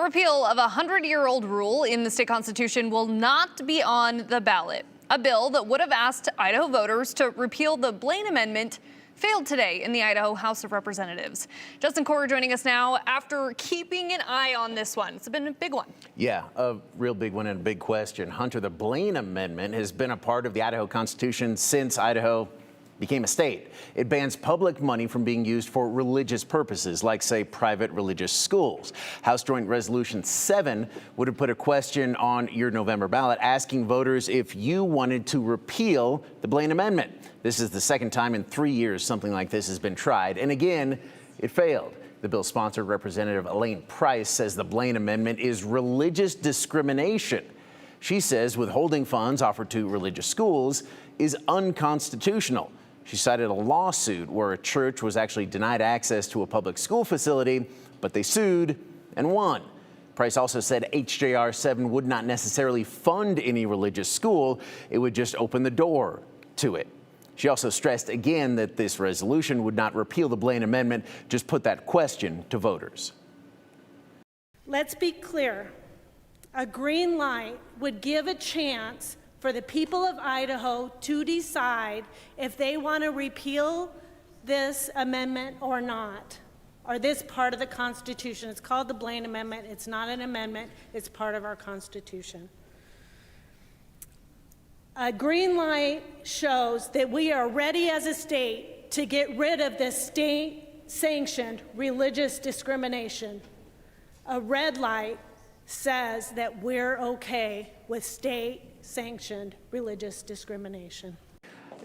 A repeal of a 100-year-old rule in the state constitution will not be on the ballot. A bill that would have asked Idaho voters to repeal the Blaine Amendment failed today in the Idaho House of Representatives. Justin Corr joining us now after keeping an eye on this one. It's been a big one. Yeah, a real big one and a big question. Hunter, the Blaine Amendment has been a part of the Idaho Constitution since Idaho became a state. It bans public money from being used for religious purposes, like, say, private religious schools. House Joint Resolution 7 would have put a question on your November ballot asking voters if you wanted to repeal the Blaine Amendment. This is the second time in 3 years something like this has been tried, and again, it failed. The bill sponsored Representative Elaine Price says the Blaine Amendment is religious discrimination. She says withholding funds offered to religious schools is unconstitutional. She cited a lawsuit where a church was actually denied access to a public school facility, but they sued and won. Price also said HJR 7 would not necessarily fund any religious school. It would just open the door to it. She also stressed again that this resolution would not repeal the Blaine Amendment, just put that question to voters. Let's be clear. A green light would give a chance for the people of Idaho to decide if they want to repeal this amendment or not, or this part of the Constitution. It's called the Blaine Amendment. It's not an amendment. It's part of our Constitution. A green light shows that we are ready as a state to get rid of this state-sanctioned religious discrimination. A red light says that we're okay with state-sanctioned religious discrimination.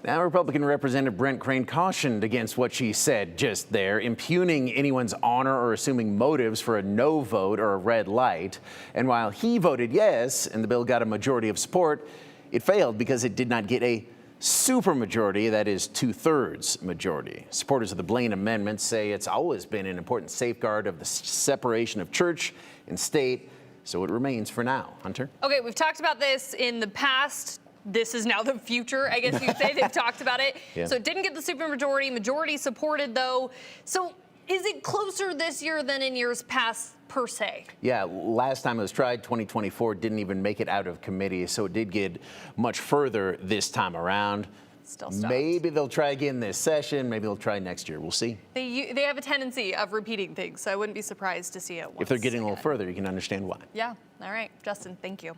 Now, Republican Representative Brent Crane cautioned against what she said just there, impugning anyone's honor or assuming motives for a no vote or a red light. And while he voted yes and the bill got a majority of support, it failed because it did not get a supermajority, that is 2/3 majority. Supporters of the Blaine Amendment say it's always been an important safeguard of the separation of church and state, so it remains for now. Hunter? Okay, we've talked about this in the past. This is now the future, I guess you'd say. They've talked about it. Yeah. So it didn't get the supermajority. Majority supported, though. So is it closer this year than in years past, per se? Yeah, last time it was tried, 2024, didn't even make it out of committee, so it did get much further this time around. Still stopped. Maybe they'll try again this session. Maybe they'll try next year. We'll see. They have a tendency of repeating things, so I wouldn't be surprised to see it once If they're getting a little again. further, you can understand why. Yeah. All right. Justin, thank you.